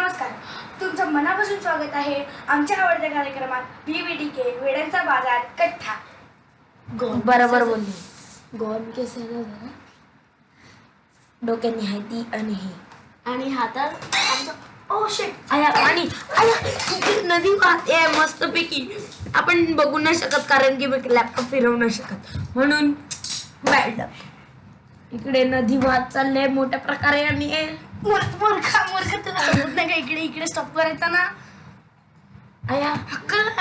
नमस्कार, तुमचं मनापासून स्वागत आहे आमच्या आवडत्या कार्यक्रमात VVDK वेड्यांचा बाजार कथा। बरोबर बोलली। गॉन केस आहे ना, डोक्याने आहे ती आणि हातात आमचं ओ शिट आया आणि आया नदी वाहते मस्त पैकी। आपण बघू नाही शकत कारण की लॅपटॉप फिरवू नाही शकत, म्हणून बॅड इकडे नदी वाहत चालले मोठ्या प्रकारे आणि मूर्ख तुला समजत नाही का? इकडे स्टॉप करायचा ना। आया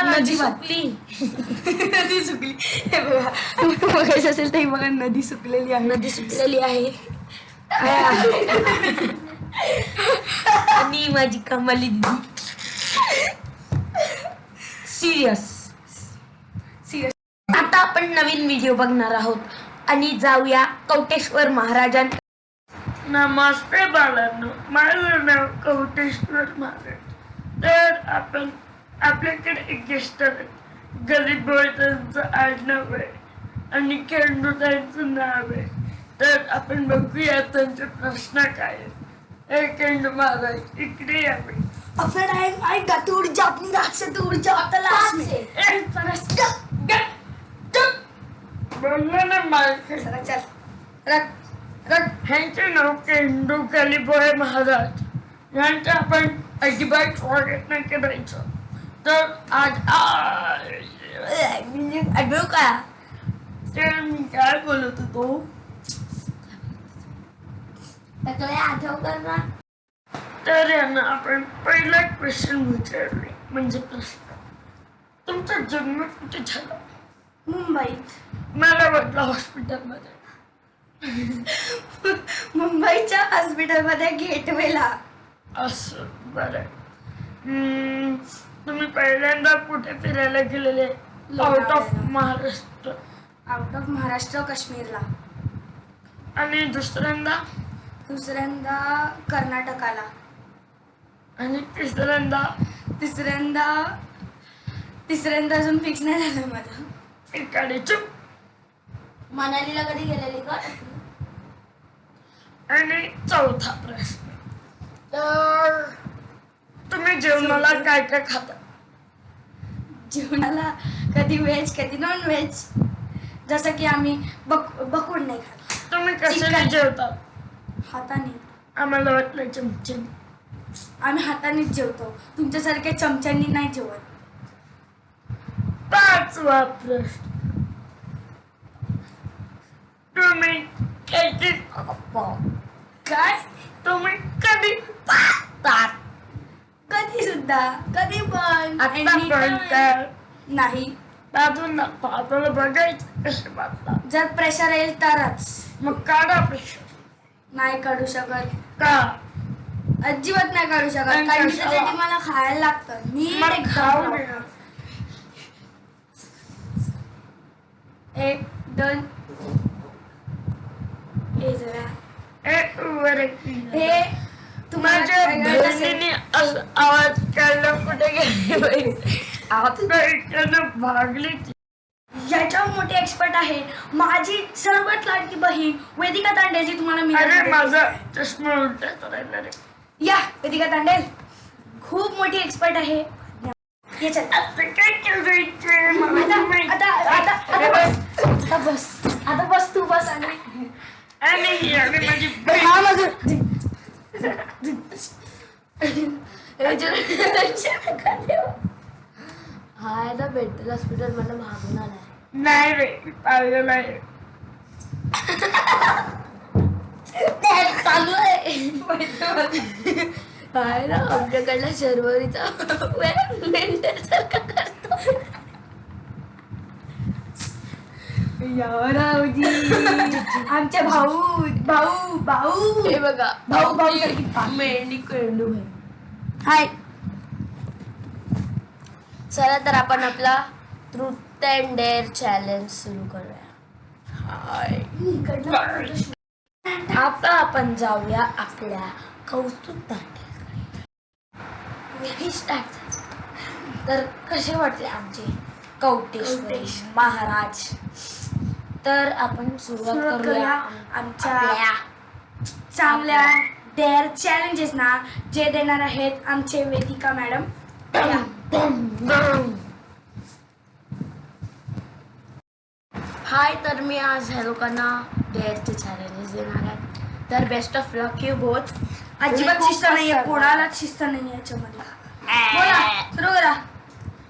नदी सुकली नदी सुकली हे बघा, बघायचं असेल तर बघा नदी सुकलेली आहे। आणि माझी कमाली दिदी सिरियस आता आपण नवीन व्हिडिओ बघणार आहोत आणि जाऊया कौटेश्वर महाराजां। नमस्ते बाळांनो, माझं नाव कौटेश्वर महाराज। तर आपण आपल्याकडे एक गेस्ट गरीब त्यांचं आडनाव आहे आणि खेळणू त्यांचं नाव आहे। तर आपण बघूया त्यांचे प्रश्न काय आहेत। खेळणू महाराज इकडे यावे। ऐका तू ऊर्जा अपनी रात से तू ऊर्जा बोललो ना मालक, चल ह्यांचे नाव केंदू कालीबोळे महाराज यांचं आपण अजिबात स्वागत नाही करायचं। तर आज का तर मी काय बोलत होतो आठव कर ना। तर यांना आपण पहिला क्वेश्चन विचारले, म्हणजे प्रश्न, तुमचा जन्म कुठे झाला? मुंबईत। मला वाटलं हॉस्पिटलमध्ये। मुंबईच्या हॉस्पिटलमध्ये गेटवेला। असं बरं। तुम्ही पहिल्यांदा कुठे फिरायला गेलेले? Out of Maharashtra. Out of Maharashtra काश्मीरला। आणि दुसऱ्यांदा कर्नाटकाला। आणि तिसऱ्यांदा अजून फिक्स नाही झालं मला। एकाडे चुप। मनालीला कधी गेलेली का? आणि चौथा प्रश्न, तर तुम्ही जेवणाला काय काय खाता? जेवणाला कधी व्हेज कधी नॉन व्हेज। जसं की आम्ही बकूड नाही खात। तुम्ही कशाने जेवता? हाताने। आम्हाला वाटलं चमचम। आम्ही हातानेच जेवतो, तुमच्यासारख्या चमच्यांनी नाही जेवत। पाचवा प्रश्न, तुम्ही काय? तुम्ही कधी कधी सुद्धा कधी पण आता पण काय नाही। दादूंना पाहताना बघायचं कसे बांधतात। जर प्रेशर येईल तरच। मग काढा प्रेशर। नाही काढू शकत, का? अजिबात नाही काढू शकत, आणि कारण कशाला? त्यासाठी मला खायला लागतं। मी मग एकदम खाऊ proper. नये। 1 2 हे जरा हे तुम्हाला माझ्या कळत असेल. बहिणीने आवाज काढला कुठे गेली? आवाज भागली ती। याच्यावर मोठी एक्सपर्ट आहे माझी सर्वात लाडकी बहीण वेदिका तांडेल, जी तुम्हाला मी अरे माझा चष्मा उलटा करायला रे। या वेदिका तांडेल खूप मोठी एक्सपर्ट आहे। ये चल आता काय करायचं? आता बस तू बस आणि ही आहे माझी बहीण। हा माझं हाय ना बेटल हॉस्पिटल मला मागून आलाय। नाही रे, पागल आहे। चालू आहे हाय ना आमच्याकडला शर्वरीचा मेंटल सारखा करतो। आमच्या भाऊ हे बघा भाऊ मेंढी कळू आहे। हाय चला तर आपण आपला ट्रूथ अँड डेअर चॅलेंज सुरू करूया। आता आपण जाऊया आपल्या कौतुक दांडेकडे। तर कसे वाटले आमचे कौटेश्वर महाराज? तर आपण सुरुवात करूया आमच्या चांगल्या डेअर चॅलेंजेस ना जे देणार आहेत आमचे वेदिका मॅडम. हाय, तर मी आज ह्या लोकांना डेअरचे चॅलेंजेस देणार आहे. तर best of luck you both. अजिबात शिस्त नाहीये, कोणालाच शिस्त नाहीये याच्यामध्ये. बोला, सुरू करा.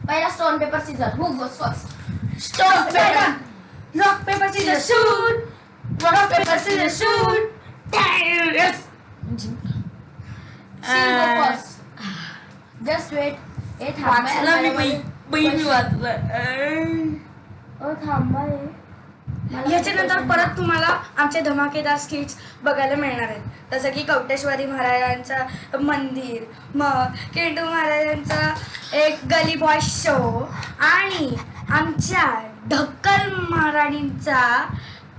पहिला stone paper scissor. Who goes first? Stone paper rock paper scissor shoot. Rock paper scissor shoot. Just wait. ए वाचला मी थांबा. याच्यानंतर परत तुम्हाला आमचे धमाकेदार स्किट्स बघायला मिळणार आहेत, जसं की कवटेश्वरी महाराजांचं मंदिर, मग केंडू महाराजांचा एक गली बॉय शो आणि आमच्या ढक्कल महाराणींचा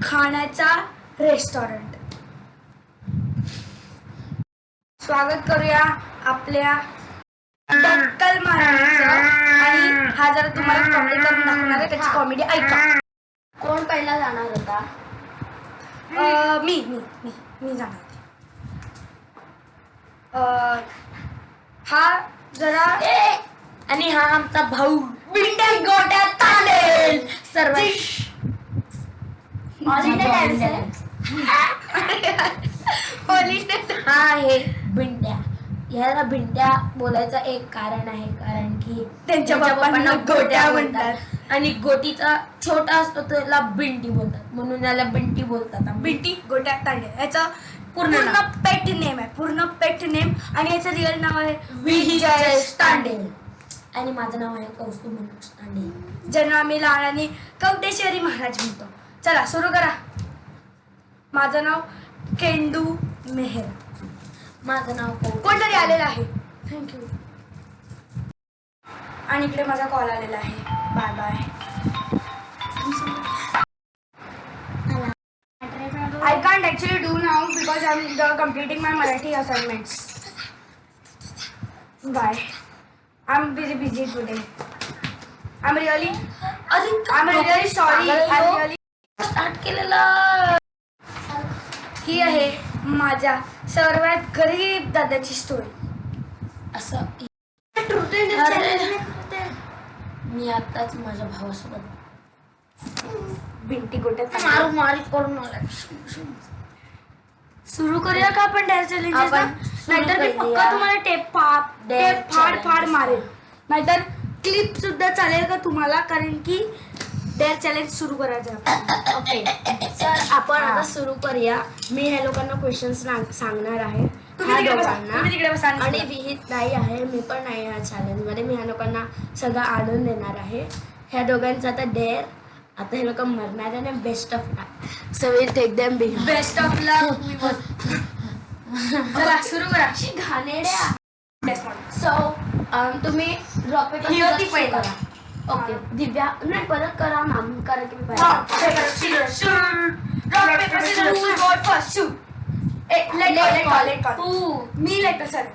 खाण्याचा रेस्टॉरंट. स्वागत करूया आपल्या ढक्कल महाराणीचं. आणि हा जरा तुम्हाला कॉमेडी करून दाखवणार आहे, त्याची कॉमेडी ऐका. कोण पहिला जाणार होता? मी मी मी मी जाणार होते. हा जरा आणि हा आमचा भाऊ बिंड्या गोट्या तांडेल. सर्व हा आहे बिंड्या. ह्याला बिंड्या बोलायचं एक कारण आहे, कारण की त्यांच्या बाप्पांना गोट्या म्हणतात. आणि गोटीचा छोटा असतो त्याला बिंटी बोलतात, म्हणून याला बिंटी बोलतात. बिंटी गोट्या तांडे याचं पूर्ण पेट नेम आहे, पूर्ण पेट नेम. आणि याचं रिअल नाव आहे विजय तांडेल. आणि माझं नाव आहे कौस्तुभ मनोज तांडेल, ज्यांना आम्ही लहानाने कवटेश्वरी महाराज म्हणतो. चला सुरू करा. माझं नाव केंडू मेहर. माझं नाव कोणतरी आलेलं आहे. थँक्यू. आणि इकडे माझा कॉल आलेला आहे. Bye bye. I can't actually do now because I'm completing my Marathi assignments. Bye. I'm busy today. I'm really sorry. I'm really start केलेलं. ही आहे माझ्या सर्वात गरीब दादाची स्टोरी. असं मी आताच माझ्या भावासोबत भिंटी गोट्यात मारी करून आला. सुरू करूया का आपण डेअर चॅलेंजेस? आपण नाहीतर मी सुरू पक्का करूया. तुम्हाला टेप फाड challenges. मारेल. नाहीतर क्लिप सुद्धा चालेल का तुम्हाला, कारण की डेअर चॅलेंज सुरू करायचं आहे. ओके, तर आपण आता सुरू करूया. मी ह्या लोकांना क्वेश्चन्स सांगणार आहे. तुम्ही ह्या तिकडे बसा, दोघांना. तुम्ही तिकडे बसा आणि आणि बोला. विहित नाही आहे, मी पण नाही या चॅलेंज मध्ये. मी ह्या लोकांना सगळं आणून देणार आहे. ह्या दोघांचा आता डेअर. आता हे लोक मरणार आहे. Best of luck. So will take them behind. Best of luck. चला सुरू करा. घाणेड्या. सो तुम्ही रॉक पेपर ही होती पहिली. करा. ओके, दिव्या नाही परत करा ना, कारण की मी Rock, paper, scissors, shoot. Rock, paper, scissors, shoot. Go first, shoot. Let go. तू Me let go, sir.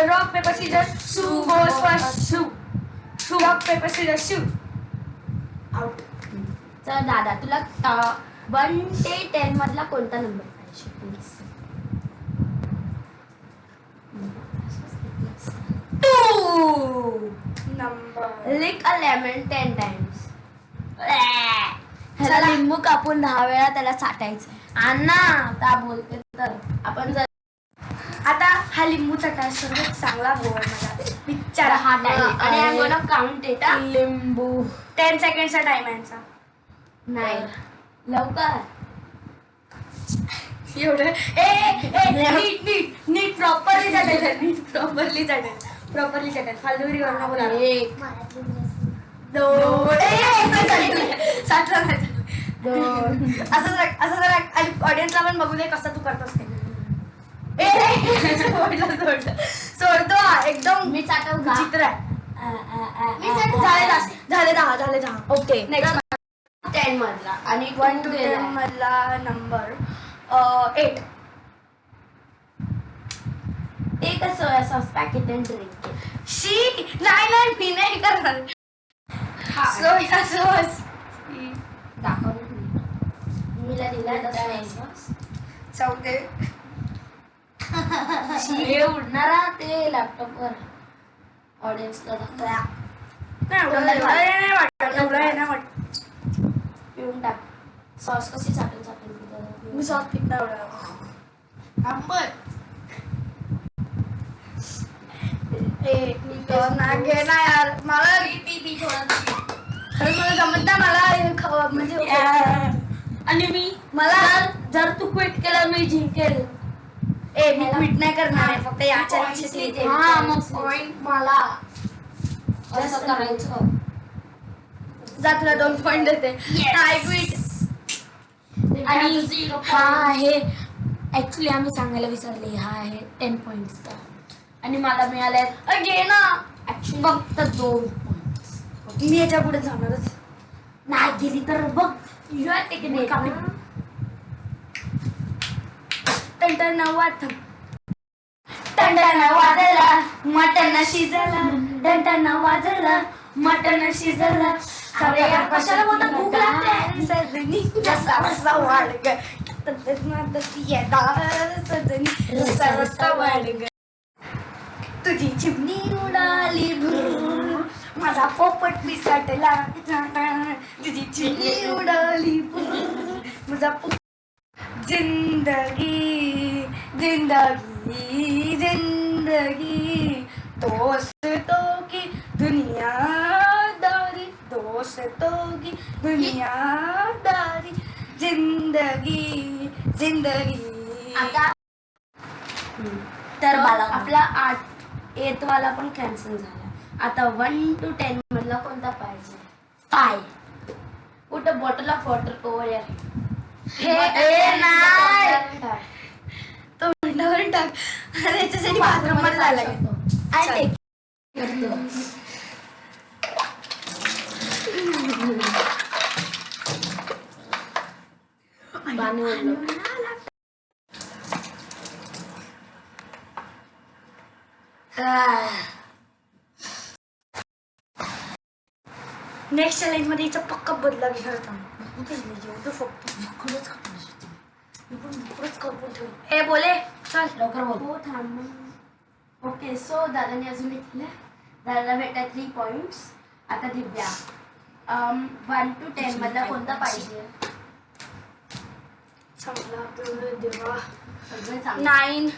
Rock, paper, scissors, shoot. Goes first, shoot. Rock, paper, scissors, shoot. Out. तर दादा तुला 1 ते 10 मधला कोणता नंबर पाहिजे please? 2 number. Like a lemon 10 times. ह्याला लिंबू कापून 10 वेळा त्याला चाटायचं. अण्णा आता बोलते तर आपण जर आता हा लिंबूचा टास सर्वात चांगला गोड मला बिचारा हा आणि I'm gonna count it. लिंबू 10 सेकंडचा टाइम आहे यांचा. नाही लवकर. एवढं नीट प्रॉपरली चाटेल फालतूगिरी करू बोला. 1 2 2 असं जरा ऑडियन्सला पण बघू दे कसं तू करतोस ते. सोडतो एकदम मी चाटव का? चित्र झाले 10. ओके, नेक्स्ट 10 मधला आणि 1 to 10 मधला नंबर 8. एक soya sauce packet and drink. शी नाही मी नाही करणार. सोया सॉस दाखवलं मी दिला चौथे हे उडणारा ते लॅपटॉपवर ऑडियन्सला दाखवा. पिऊन टाक. सॉस कशी चाटून चाटून मी सॉस पित नाही एवढं. आंबट. घे ना यार, मला खरंच मला जमत नाही. मला म्हणजे आणि मी मला जर तू क्विट केलं मी जिंकेल. मी क्विट नाही करणार आहे, फक्त याच्या हा मग पॉइंट मला असं करायचं. जा तुला 2 पॉइंट देते. I quit. आणि हा आहे ऍक्च्युली आम्ही सांगायला विसरले, हा आहे 10 पॉइंट्सचा आणि मला मिळाले घे ना. ऍक्च्युली फक्त 2 पॉइंट्स. मी याच्या पुढे जाणारच नाही गेली तर बघ यू आर टेकन इट. टंटन वाट टंटन वाजला मटन शिजला, टंटन वाजला मटन शिजला. अरे यार कशाला बोलता, भूक लागते. सजनी जसा रस्ता वाढग रस्ता रस्ता वाढग. तुझी चिमणी उडाली भूर, माझा पोपट बिसाटला. तुझी चिमणी उडाली भूर, माझा जिंदगी जिंदगी जिंदगी दोस्तों की दुनियादारी, दोस्तों की दुनियादारी, जिंदगी जिंदगी. आता तर आपला 8th वाला पण कॅन्सल झाला. आता 1 to 10 मधला कोणता पाहिजे? 5. कुठं बॉटल ऑफ वॉटर ओव्हर यार. हे नाही तो मिंडावर टाक. त्याच्यासाठी बाथरूममध्ये जायला लागेल. नेक्स्ट चॅलेंज मध्ये हिचा पक्का बदला घेणार होता. फक्त ए बोले चल लवकर बोल. हो थांब. ओके सो दादाने अजून एक केलं. दादाला भेटला 3 पॉइंट्स. आता दिव्या 1 to 10 मधला कोणता पाहिजे? चांगला देवा. सगळं चांगलं. 9.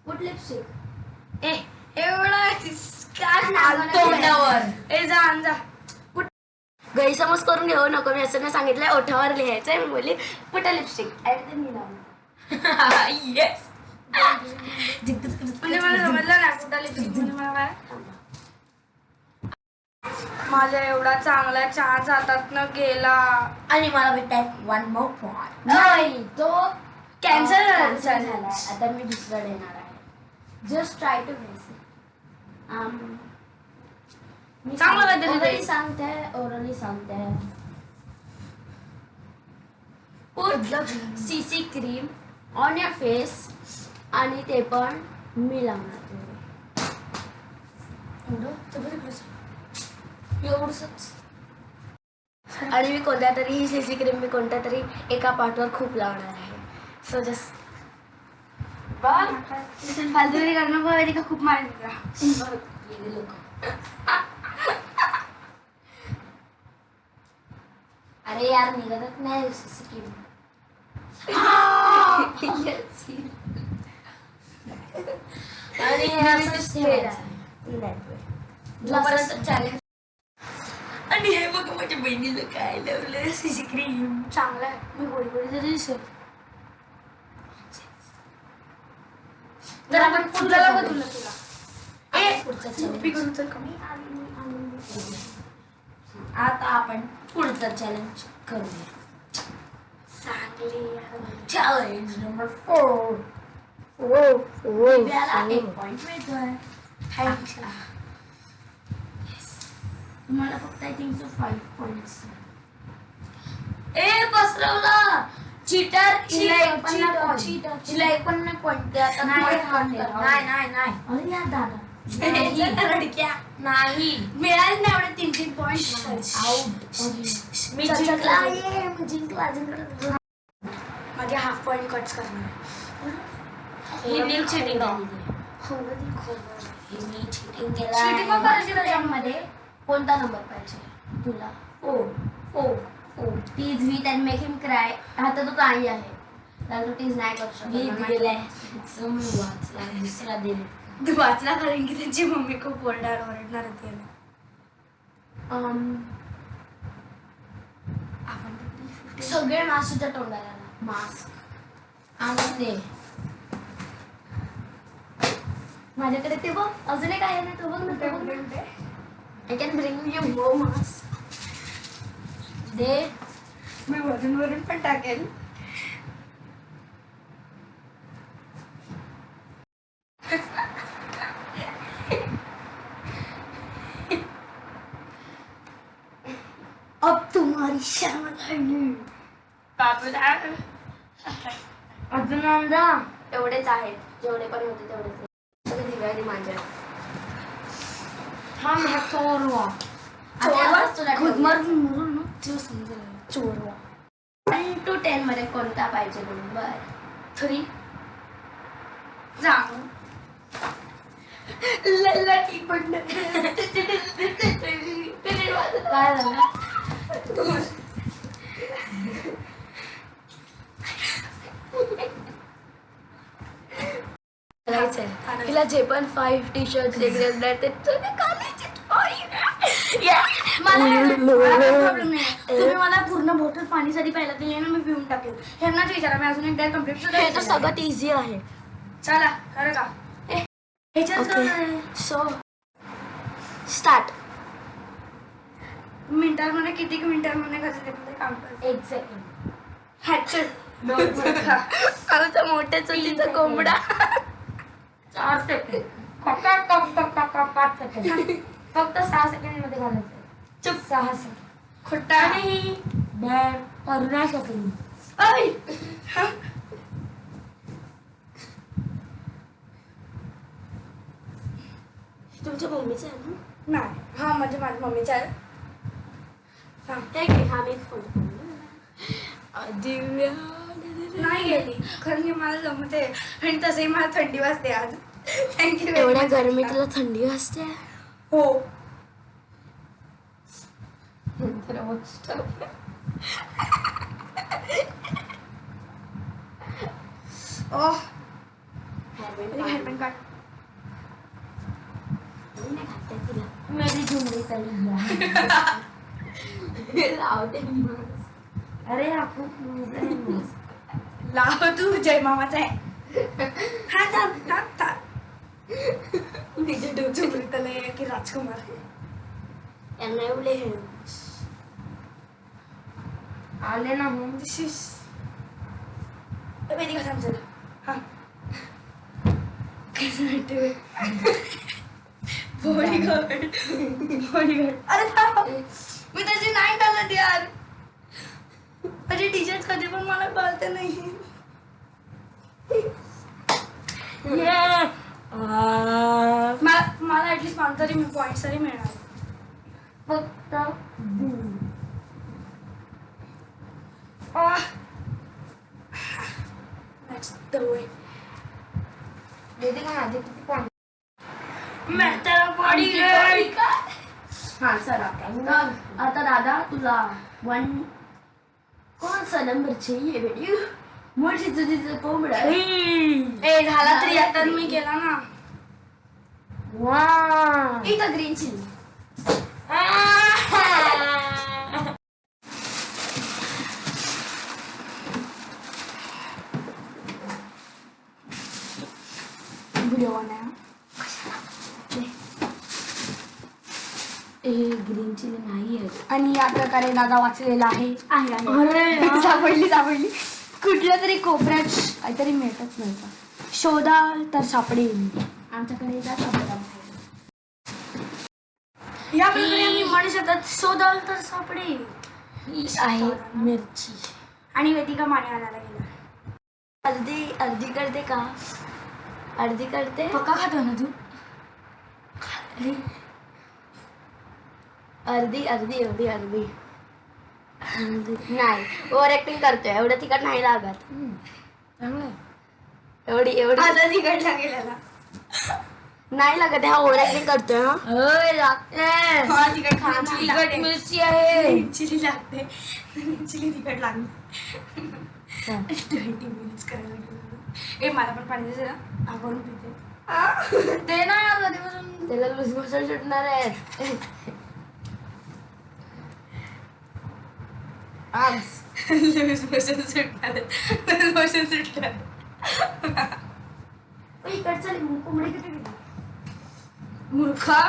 Good lipstick. एवढा काय तोंडावर. जा आण जा. गैरसमज करून घेऊ नको. मी असं नाही सांगितलंय ओठावर लिहायचंय. मी बोलली कुठं लिपस्टिक मी लावलं. येस. म्हणजे मला समजलं नाही कुठं लिपस्टिक म्हणजे मला काय. माझा एवढा चांगला चान्स हातातनं गेला आणि मला भेटताय 1 more point. नाही तो कॅन्सल कॅन्सल झालाय. आता मी दुसरा देणार आहे. Just try to guess. मी चांगलं काहीतरी दे. ओरली सांगते. Put CC cream on your face आणि ते पण मी लावणार. एवढंच. आणि मी कोणत्या तरी ही सीसी क्रीम मी कोणत्या तरी एका पार्टवर खूप लावणार आहे. सो जस्ट फालतूगिरी करणं पाहिजे का खूप मारायचं. अरे यार निघतच नाही सीसी क्रीम. आणि हे असंच ठेवायचं. चॅलेंज. आणि हे बघ माझ्या बहिणीला काय लावलं सीसी क्रीम. चांगला आहे. मी गोडी गोडी तरी दिसेल. तर आपण तुला लावू तुला तुला पुढचा पिकून चल कमी. आता आपण पुढचा चॅलेंज करूया. चांगली चॅलेंज नंबर 4. दिव्याला 1 पॉइंट मिळतोय. थँक्यू. तुम्हाला फक्त आय थिंक सो 5 पॉइंट्स. ए पसरवला. चीटर. हिला एक पण नाही पॉइंट द्या. अरे यार दादा नाही मिळाले नाही एवढे 3-3 पॉइंट. मी जिंकला. जिंकला. माझे हाफ पॉइंट कट्स करणार. हिने चिटिंग Cheating पण करायची त्याच्यामध्ये. कोणता नंबर पाहिजे तुला? ओ tease with and make him cry. हा तर तो काही आहे, त्याला तू टीज नाही करू मी शकत. दिलाय समज वाचला दुसरा दिले तू वाचला कारण की त्यांची मम्मी खूप ओरडणार होती याला. आपण सगळे मास्कच्या तोंडाला मास्क आणून दे. माझ्याकडे ते बघ, अजून एक आहे ना, तो बघ ना, तो बघ ना. I can bring you more mask. दे. मी वरून पण टाकेल. अब तुम्हारी शामत है. अजून आणजा. तेवढेच आहेत, जेवढे पण होते तेवढेच. सगळे दिवाळी माझ्या. थांब हा चोरवा. खुदमारून मुरून ना ते समजेल. चोरवा. 1 to 10 मध्ये कोणता पाहिजे नंबर? 3 जा. लल्लाटी पडलं. काय झालं? तिला जे पण 5 टी शर्ट वेगळे ते प्रॉब्लेम नाही. तुम्ही मला पूर्ण बॉटल पाणीसाठी प्यायला दिली ना, मी पिऊन टाकेल. ह्यांनाच विचारा, मी अजून एकदा कम्प्लीट सुद्धा हे तर विचारलं. सगळ्यात इझी आहे. चला खरं का ह्याच्यात काय आहे? So start. मिनिटांमध्ये किती मिनिटांमध्ये कसं ते पण काम करते. 1 सेकंड. ह्याच्यात आमचा मोठ्या चुलीचा कोंबडा. 4 सेकंड. 5 सेकंड. फक्त 6 सेकंड मध्ये घालायचं. चुप 6 सेकंड. खोटा आणि डॅड करू नाही शकली. ऐ! तुमच्या मम्मीचं आहे ना? नाही, हा म्हणजे माझ्या मम्मीचा आहे. हा. ठीक आहे, हा मी फोन दिव्या नाही गेली कारण की मला जमते आणि तसंही मला थंडी वाजते आज. थँक्यू. एवढ्या गरमीत तुला थंडी वाजते. हो. ओह हेअरबँड काढ. मेरी झुमडी तरी लावते. अरे हा खूप मजा आहे. लाव तू जय मामाचा आहे. हा थांब. झुमरीतले की राजकुमार. यांना एवढे हे आले ना मग. दिस इज वेदिका थांब चला. हा कसं वाटते बॉडीगार्ड. अरे थांब, मी त्याची नाही टाकत यार. माझी टी शर्ट कधी पण मला कळते नाही. मला ऍटलीस्ट मला तरी पॉईंट तरी मिळणार. फक्त That's the way. दीदी का माझे किती पॉइंट? मैं तेरा बॉडीगार्ड. हा सर आता दादा तुला 1 कौन सा नंबर चाहिए बेटी? मोठी तुझी कोंबडा. ए झाला तरी आता मी केला ना. वा. इथं ग्रीन चिली. व्हिडिओ बनाया. ग्रीन चिली नाही आहे. आणि या प्रकारे दादा वाचलेला आहे. अरे सापडली. कुठल्या तरी कोपऱ्यात काहीतरी मिळतच नव्हतं. शोधाल तर सापडेल. आमच्याकडे येतात आपल्याला. या प्रकारे आम्ही म्हणू शकत शोधाल तर सापडेल. ही आहे मिरची. आणि वेदिका पाणी आणायला गेला. अर्धी करते का? अर्धी करते. पक्का खातो ना तू? अर्धी नाही ओव्हर ऍक्टिंग करतोय. एवढं तिकट नाही लागत. चांगलं. एवढी एवढी आता तिकट लागेल नाही लागत हा ओव्हर ऍक्टिंग करतोय हा होय लागते तिकट तिखट मिरची आहे चिली लागते चिली तिकट लागते 20 मिनिट्स करायला लागेल. मला पण पाणी दे ना आपण पिते ते ना कधीपासून त्याला लूज मोशन सुटणार आहेत लूज मोशन सुटणार इकडचं कोंबडी किती गेली मूर्खा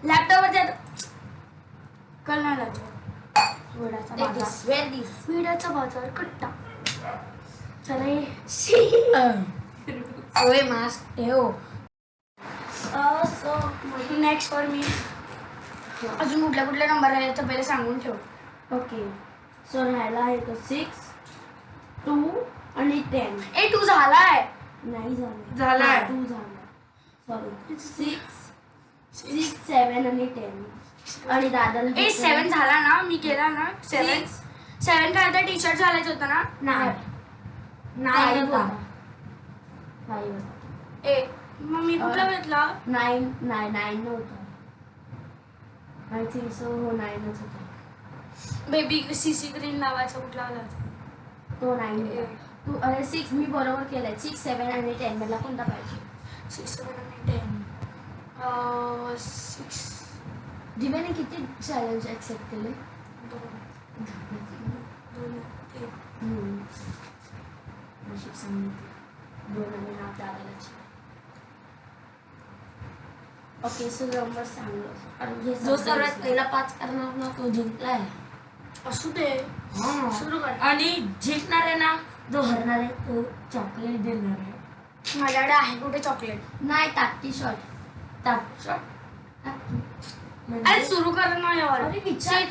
लॅपटॉपवर कल नाही लागतो विड्याचा बाजार विड्याचा बाजार कट्टा चला होय मास्क ठेव नेक्स्ट फॉर मी अजून कुठल्या कुठल्या नंबर आहे तर पहिले सांगून ठेव. ओके सो राहायला आहे तो 6 2 आणि 10 ए तू झालाय नाही झालं झालाय. 2 झालं सॉरी 6 7 आणि 10 आणि दादाला ए 7 झाला ना मी केला ना 7 काय आता टी शर्ट घालायचं होतं ना नाही होता 5 ए मग मी कुठला घेतला 9 नव्हता आय थिंक सो हो 9च होता बेबी सीसी ग्रीन लावायचा कुठला आला तो 9 होता तू अरे 6 मी बरोबर केलंय 6 7 आणि 10 मला कोणता पाहिजे 6 7 आणि 10 6 दिव्याने किती चॅलेंज ऍक्सेप्ट केले 2 नशीब सांगितलं 2 आणि हाफ दादाला ओके सो नंबर सांगलो जो सर्वात पहिला 5 करणार ना तो जिंकलाय असू दे सुरू कर. आणि जिंकणार आहे ना जो हरणार आहे तो चॉकलेट देणार आहे माझ्याकडे आहे कुठे चॉकलेट नाही टाकती शॉर्ट टाक अरे सुरू कर ना यावर अरे विचार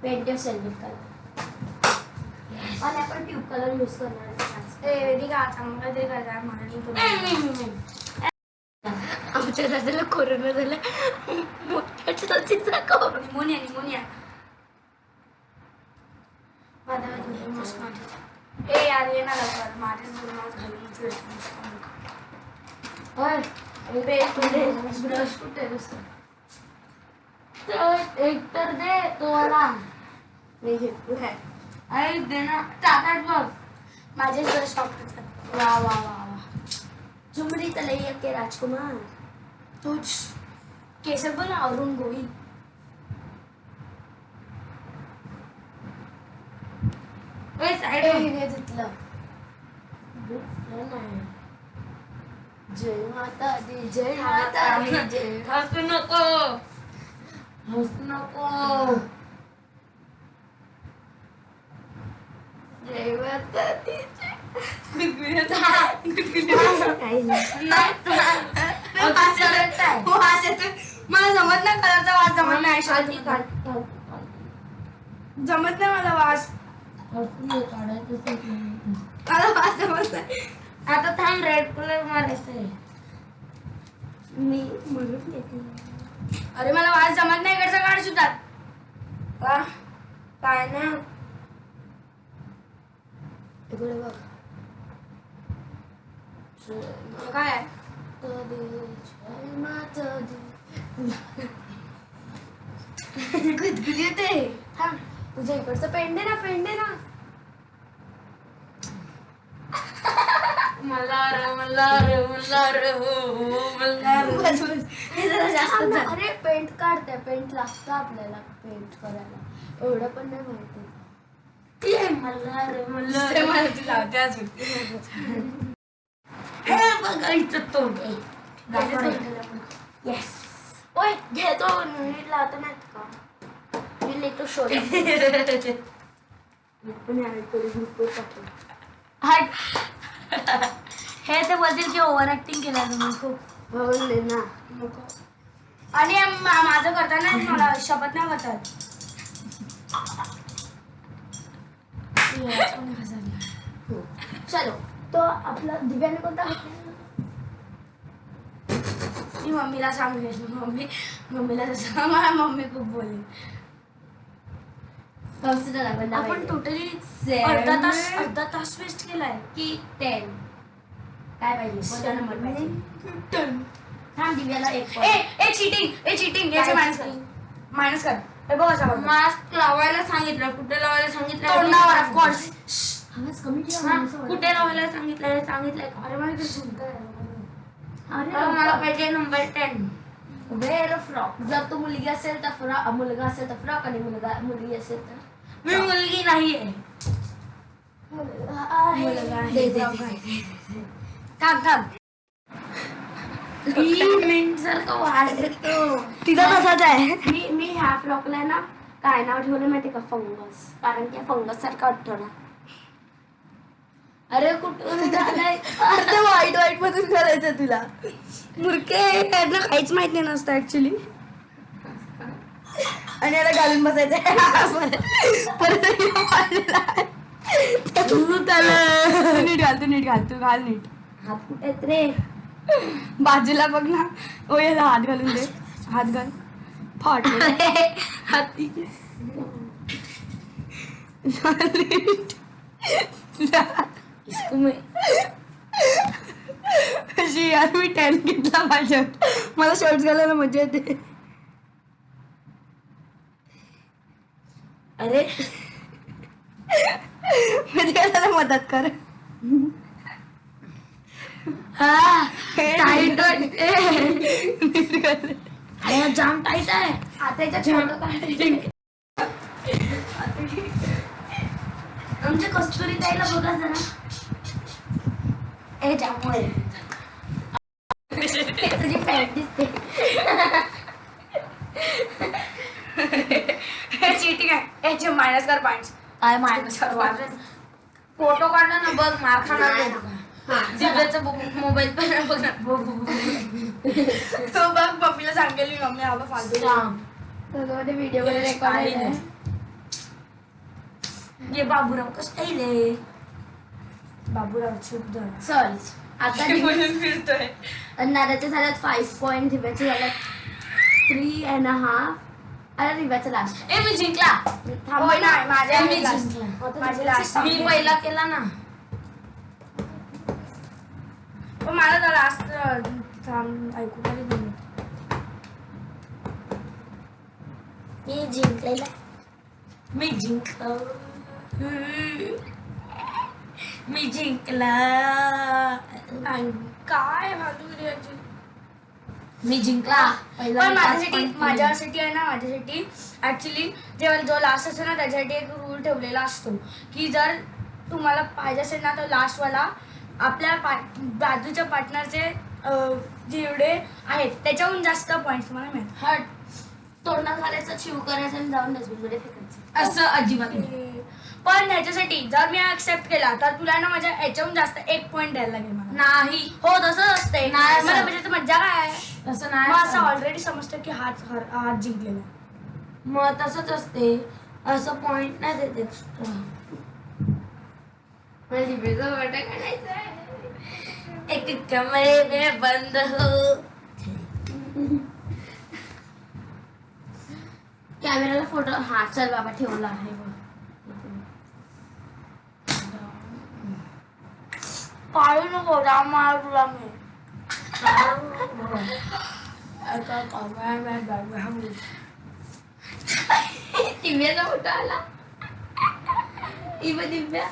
पेंट सेल्फ कलर आणि आपण ट्यूब कलर यूज करणार आहे. ए वेदी का चांगलं तरी करतात मला आमच्या दादाला कोरोना झाला मोठ्याच्या लसीचा कवर निमोनिया ए यार ये ना लवकर माझेच 2 मास घालून फिरतो. ब्रश कुठे एक तर दे तो वाला मी घेतलाय अरे दे ना टाकाट बघ माझेच ब्रश वापरतात. वा वा वा वा झुमरी तलैया के राजकुमार तूच केसर पण अरुण गोविल साईड हे तिथलं जय माता दी जय माता माता दी, दी जय. हसू नको हसू नको जय माता दी मला जमत नाही कलरचा वास जमत नाही जमत नाही मला वास मला वास जमत नाही. आता थांब रेड कलर मारायचं आहे मी म्हणून येते अरे मला वास जमत नाही इकडचा काढ सुद्धा का काय ना इकडे बघ काय आहे? जय माता दी गुदगुली होते थांब तुझ्या इकडचं पेंड आहे ना मल्हार हे जरा जास्त थांब ना. झालं. अरे पेंट काढते पेंट लागतं आपल्याला पेंट करायला एवढं पण नाही माहिती ते मला ती लावते अजून. हे बघा इथं तोंड येस ओय घेतो नीट लावतो नाहीत का मी लेतो शोध पण हे ते बोलतील की ओव्हर ऍक्टिंग केलं तुम्ही खूप बोलले ना नको. आणि माझं करताना मला शपथ नाही करतात. चलो तो आपला दिव्याने कोणता मी मम्मीला सांगेल मम्मीला तसं मला मम्मी खूप बोलेल कन्सिडर आपण टोटली Seven. अर्धा तास वेस्ट केलाय. की 10 काय पाहिजे कोणता नंबर पाहिजे थांब दिव्याला एक point. चिटिंग याचे मायनस कर. हे बघ असं करतो. मास्क लावायला सांगितलं, कुठे लावायला सांगितलं? तोंडावर ऑफकोर्स. आवाज कमी ठेवा हा, माणसं कुठे लावायला सांगितलं? सांगितलंय का? अरे मला इकडे सुनता अरे मला पाहिजे नंबर 10. वेअर फ्रॉक जर तू मुलगी असेल तर फ्रॉक मुलगा असेल तर फ्रॉक आणि मुलगी असेल तर मी मुलगी नाहीये. थांब. 3 मिनिट सारखं वाढतो. तिचा तसाच आहे. मी ह्या फ्रॉकला ना काय नाव ठेवलं माहिती का फंगस कारण की फंगस सारखा वाटतो ना अरे कुठून झालंय? अर्ध वाईट मधून करायचं तुला. मुरके त्यांना काहीच माहित नाही नसतं ऍक्च्युली. आणि याला घालून बसायचं परत नीट घाल तू घाल नीट. हात कुठे आहेत रे बाजूला बघ ना. ओ याला हात घालून दे. हात घाल फाट. हाती इसको मैं अशी यार मी 10 घेतला माझ्या. मला शॉर्ट्स घालायला मजा येते. अरे म्हणजे त्याला मदत कर. हा टाईट वाटते. नीट घाल. अरे जाम टाईट आहे. आताच्या छोटं काय आमच्या कस्तुरी ताईला बघा जरा ए त्यामुळे तुझी पॅन्ट दिसते चीटिंग आहे. याचे मायनस कर पॉइंट्स. काय मायनस फोटो काढला ना बघ मार खाणार दिव्याचा मोबाईल पण बघ ना. तो बघ मम्मीला सांगेल मी मम्मी हा फालतू. मध्ये व्हिडिओ मध्ये रेकॉर्ड आहे ये बाबूराव कसं आहे? बाबूराव शुद्ध चल आता म्हणून फिरतोय. नादाचे झाल्यात 5 पॉईंट दिव्याचे झाल्यात 3.5 अरे दिव्याचं लास्ट ए मी जिंकला. होय नाही माझ्या मी last. जिंकला. माझी लास्ट. मी पहिला केला ना. पण मला तर लास्ट थांब ऐकू तरी दे. मी जिंकलेला. मी जिंकलो. मी जिंकला. काय फालतू याची. मी जिंकला. पण माझ्यासाठी आहे ना माझ्यासाठी ऍक्च्युली जेव्हा जो लास्ट असतो ना त्याच्यासाठी एक रूल ठेवलेला असतो की जर तुम्हाला पाहिजे असेल ना तर लास्टवाला आपल्या बाजूच्या पार्टनरचे जेवढे आहेत त्याच्याहून जास्त पॉईंट्स तुम्हाला मिळतात. हट तोंडात घालायचं चिव करायचं आणि जाऊन डस्टबिन मध्ये फेकायचं असं अजिबात नाही. पण ह्याच्यासाठी जर मी ऍक्सेप्ट केला तर तुला ना माझ्या याच्याहून जास्त 1 पॉईंट द्यायला लागेल मला. नाही हो तसंच असते. नाही असं. मला म्हणजे मज्जा काय तसं मग असं नाही. ऑलरेडी समजतं की हाच जिंकलेला. मग तसंच असते. असं पॉइंट नाही देत एक्स्ट्रा. मला दिव्याचा वाटा काढायचा आहे एक कमरे में बंद हो. कॅमेराला फोटो हा चल बाबा ठेवला आहे बघ पाळू नको राम मार तुला मी. दिव्याचा फोटो आला इव दिव्या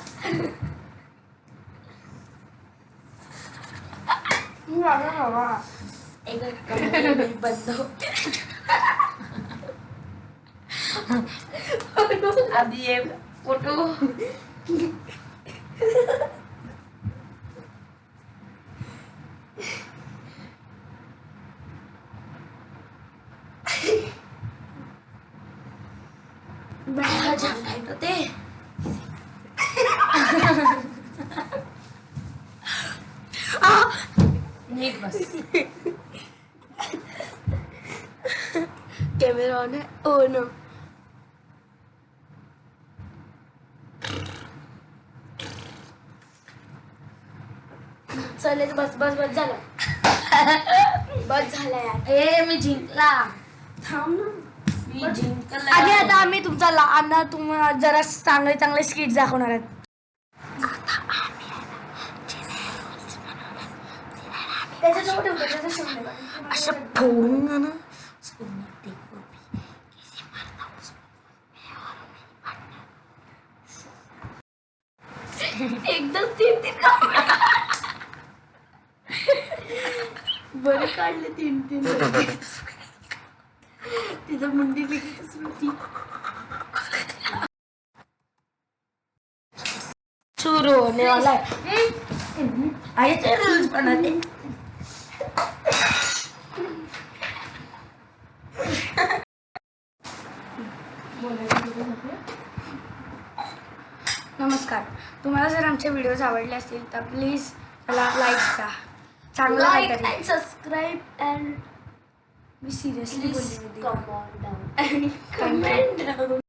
एक कमरे में बंद हो. अब ये फोटो जाम टाइट होते. नीट बस. कॅमेरा ऑन आहे. ओ नो चल बस बस बस झालं बस झालं यार ए मी जिंकला. थांब ना आधी आता आम्ही तुमचा लहान तुम्हाला जरा चांगले चांगले स्किट दाखवणार आहेत. त्याच्याजवळ ठेवतो, त्याच्याजवळ ठेवतो. असं फोडून ना एकदम तीन बरं काढले तीन तिथं मुंडी वेगळीच होती. सुरू होने वाला है. ऐसे रूल्स बनाते. नमस्कार. तुम्हाला जर आमचे व्हिडिओज आवडले असतील तर प्लीज त्याला लाईक करा. चांगला Like काहीतरी. and subscribe and me seriously please बोलली come on down and comment down.